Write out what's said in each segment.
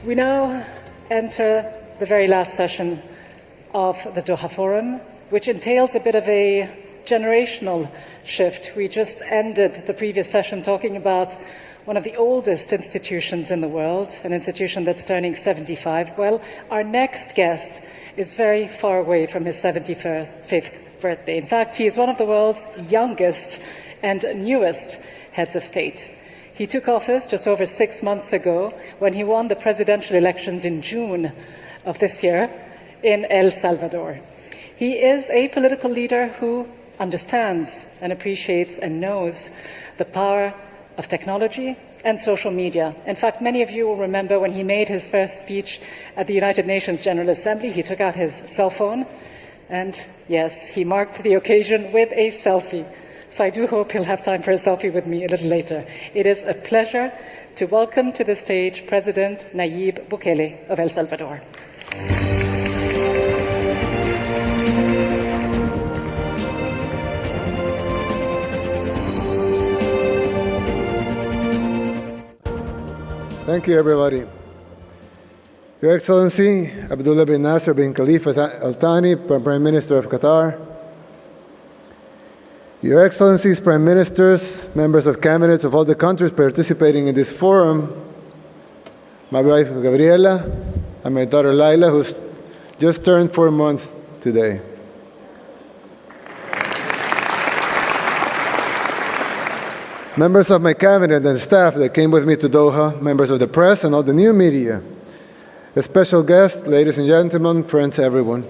We now enter the very last session of the Doha Forum, which entails a bit of a generational shift. We just ended the previous session talking about one of the oldest institutions in the world, an institution that's turning 75. Well, our next guest is very far away from his 75th birthday. In fact, he is one of the world's youngest and newest heads of state. He took office just over 6 months ago when he won the presidential elections in June of this year in El Salvador. He is a political leader who understands and appreciates and knows the power of technology and social media. In fact, many of you will remember when he made his first speech at the United Nations General Assembly, he took out his cell phone and, yes, he marked the occasion with a selfie. So I do hope he'll have time for a selfie with me a little later. It is a pleasure to welcome to the stage President Nayib Bukele of El Salvador. Thank you, everybody. Your Excellency, Abdullah bin Nasser bin Khalifa Al Thani, Prime Minister of Qatar. Your Excellencies, Prime Ministers, members of cabinets of all the countries participating in this forum, my wife Gabriela, and my daughter Laila, who's just turned 4 months today. Members of my cabinet and staff that came with me to Doha, members of the press and all the new media, a special guest, ladies and gentlemen, friends, everyone.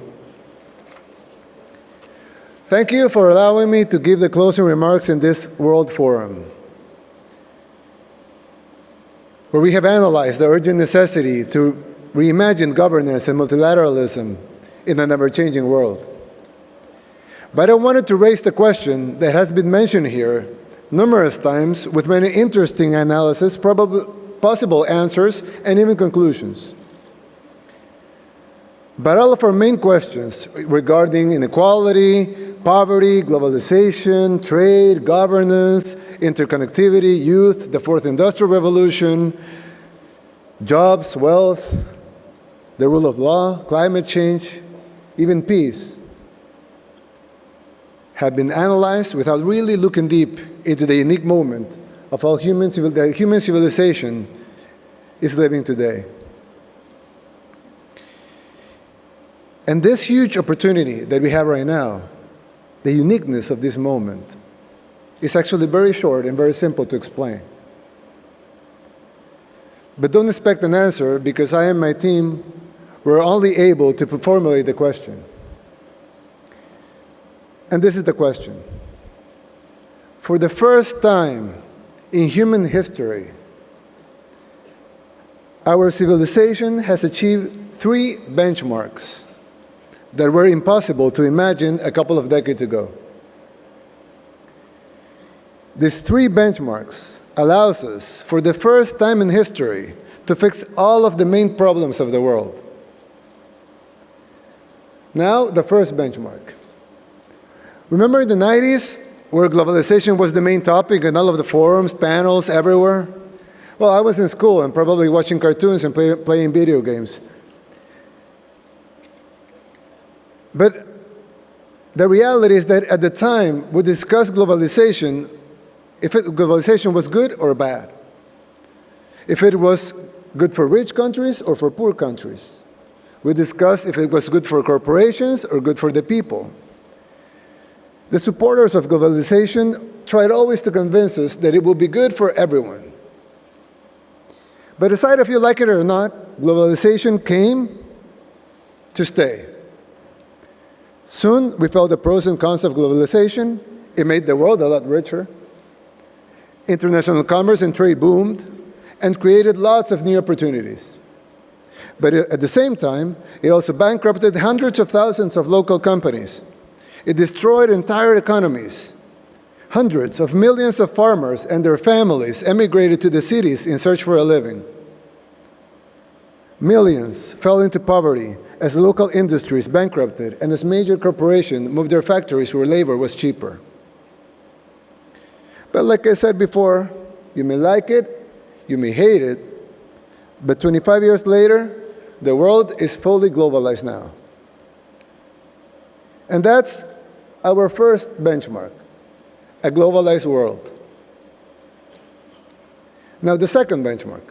Thank you for allowing me to give the closing remarks in this World Forum, where we have analyzed the urgent necessity to reimagine governance and multilateralism in an ever-changing world. But I wanted to raise the question that has been mentioned here numerous times with many interesting analysis, possible answers, and even conclusions. But all of our main questions regarding inequality, poverty, globalization, trade, governance, interconnectivity, youth, the fourth industrial revolution, jobs, wealth, the rule of law, climate change, even peace, have been analyzed without really looking deep into the unique moment of all that human civilization is living today. And this huge opportunity that we have right now, the uniqueness of this moment, is actually very short and very simple to explain. But don't expect an answer, because I and my team were only able to formulate the question. And this is the question. For the first time in human history, our civilization has achieved 3 benchmarks that were impossible to imagine a couple of decades ago. These 3 benchmarks allows us, for the first time in history, to fix all of the main problems of the world. Now, the first benchmark. Remember in the 90s, where globalization was the main topic and all of the forums, panels, everywhere? Well, I was in school and probably watching cartoons and playing video games. But the reality is that at the time, we discussed globalization, if globalization was good or bad. If it was good for rich countries or for poor countries. We discussed if it was good for corporations or good for the people. The supporters of globalization tried always to convince us that it would be good for everyone. But aside if you like it or not, globalization came to stay. Soon, we felt the pros and cons of globalization. It made the world a lot richer. International commerce and trade boomed and created lots of new opportunities. But at the same time, it also bankrupted hundreds of thousands of local companies. It destroyed entire economies. Hundreds of millions of farmers and their families emigrated to the cities in search for a living. Millions fell into poverty as local industries bankrupted and as major corporations moved their factories where labor was cheaper. But like I said before, you may like it, you may hate it, But 25 years later, the world is fully globalized now. And that's our first benchmark, a globalized world. Now, the second benchmark.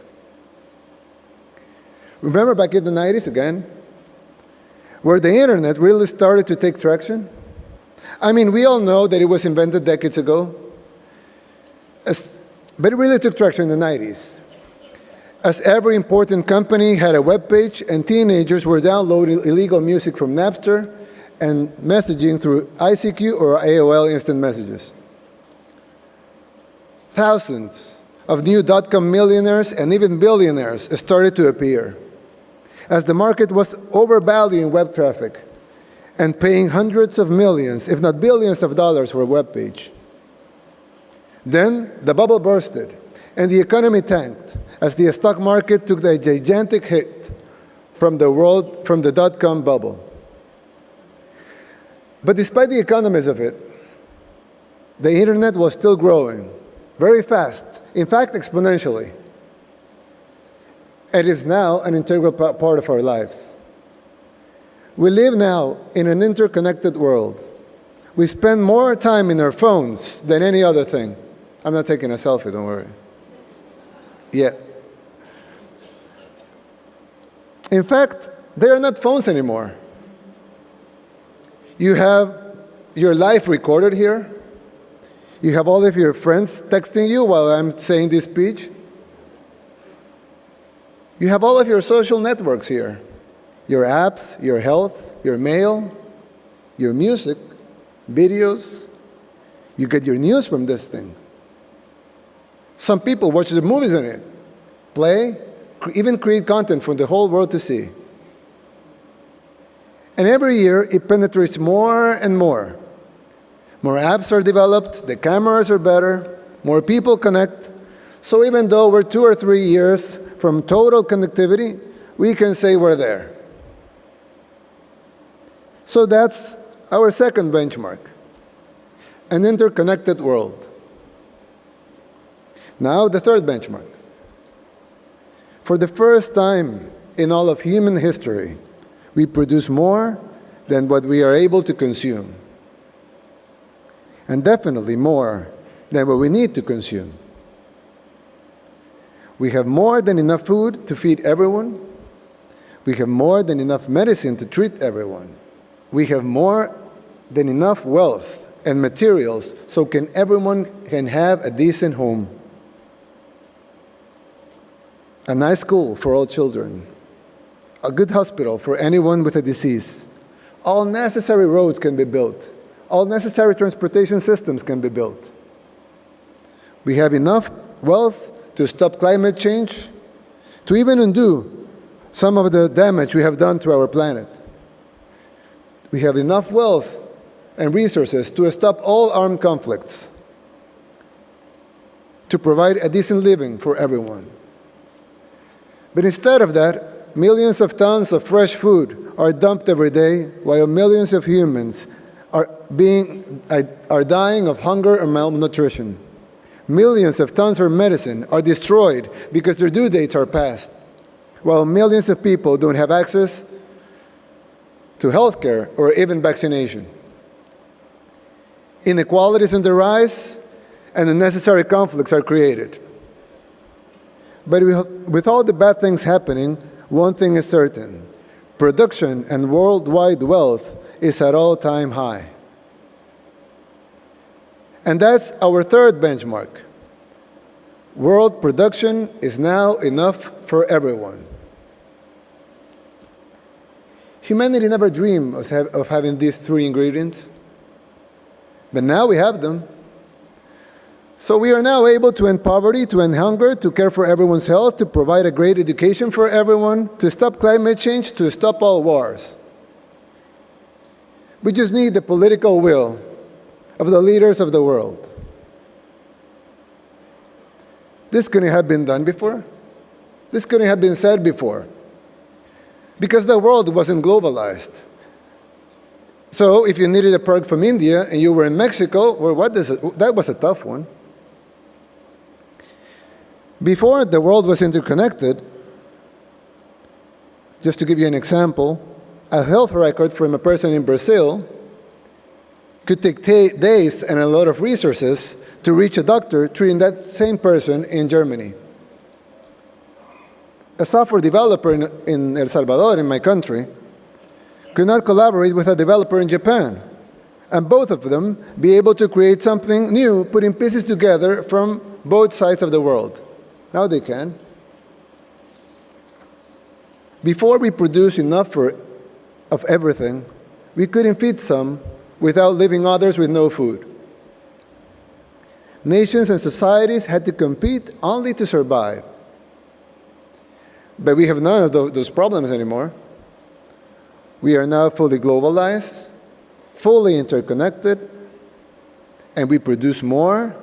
Remember back in the 90s again, where the internet really started to take traction? I mean, we all know that it was invented decades ago, but it really took traction in the 90s. As every important company had a web page, and teenagers were downloading illegal music from Napster and messaging through ICQ or AOL instant messages. Thousands of new dot-com millionaires and even billionaires started to appear, as the market was overvaluing web traffic and paying hundreds of millions, if not billions of dollars for a web page. Then the bubble bursted, and the economy tanked as the stock market took the gigantic hit from the dot-com bubble. But despite the economies of it, the internet was still growing very fast, in fact, exponentially. It is now an integral part of our lives. We live now in an interconnected world. We spend more time in our phones than any other thing. I'm not taking a selfie, don't worry. Yet. In fact, they are not phones anymore. You have your life recorded here. You have all of your friends texting you while I'm saying this speech. You have all of your social networks here. Your apps, your health, your mail, your music, videos. You get your news from this thing. Some people watch the movies on it, play, even create content for the whole world to see. And every year, it penetrates more and more. More apps are developed, the cameras are better, more people connect. So even though we're 2 or 3 years from total connectivity, we can say we're there. So that's our second benchmark, an interconnected world. Now the third benchmark. For the first time in all of human history, we produce more than what we are able to consume. And definitely more than what we need to consume. We have more than enough food to feed everyone. We have more than enough medicine to treat everyone. We have more than enough wealth and materials so everyone can have a decent home. A nice school for all children. A good hospital for anyone with a disease. All necessary roads can be built. All necessary transportation systems can be built. We have enough wealth to stop climate change, to even undo some of the damage we have done to our planet. We have enough wealth and resources to stop all armed conflicts, to provide a decent living for everyone. But instead of that, millions of tons of fresh food are dumped every day, while millions of humans are dying of hunger or malnutrition. Millions of tons of medicine are destroyed because their due dates are past, while millions of people don't have access to health care or even vaccination. Inequalities on the rise, and unnecessary conflicts are created. But with all the bad things happening, one thing is certain. Production and worldwide wealth is at all-time high. And that's our third benchmark. World production is now enough for everyone. Humanity never dreamed of having these three ingredients, but now we have them. So we are now able to end poverty, to end hunger, to care for everyone's health, to provide a great education for everyone, to stop climate change, to stop all wars. We just need the political will of the leaders of the world. This couldn't have been done before. This couldn't have been said before. Because the world wasn't globalized. So if you needed a product from India and you were in Mexico, well, that was a tough one. Before the world was interconnected, Just to give you an example, a health record from a person in Brazil could take days and a lot of resources to reach a doctor treating that same person in Germany. A software developer in El Salvador, in my country, could not collaborate with a developer in Japan, and both of them be able to create something new, putting pieces together from both sides of the world. Now they can. Before we produce enough of everything, we couldn't feed some without leaving others with no food. Nations and societies had to compete only to survive. But we have none of those problems anymore. We are now fully globalized, fully interconnected, and we produce more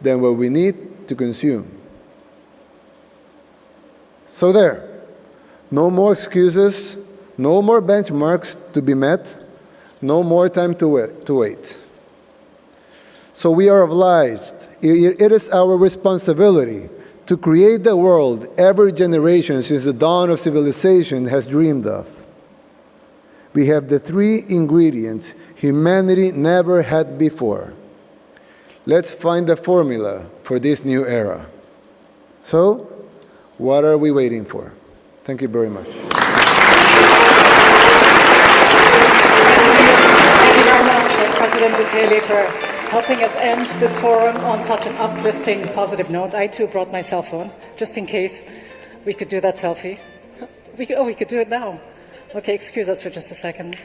than what we need to consume. So there, no more excuses, no more benchmarks to be met, no more time to wait. So we are obliged, it is our responsibility to create the world every generation since the dawn of civilization has dreamed of. We have the three ingredients humanity never had before. Let's find the formula for this new era. So, what are we waiting for? Thank you very much. Thank you very much, President Bukele, for helping us end this forum on such an uplifting, positive note. I too brought my cell phone, just in case we could do that selfie. We could do it now. Okay, excuse us for just a second.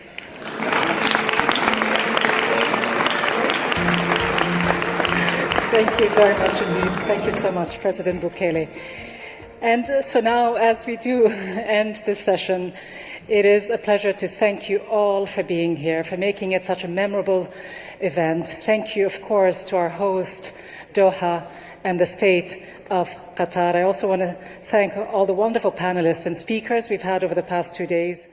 Thank you very much indeed. Thank you so much, President Bukele. And so now, as we do end this session, it is a pleasure to thank you all for being here, for making it such a memorable event. Thank you, of course, to our host, Doha, and the State of Qatar. I also want to thank all the wonderful panelists and speakers we've had over the past 2 days.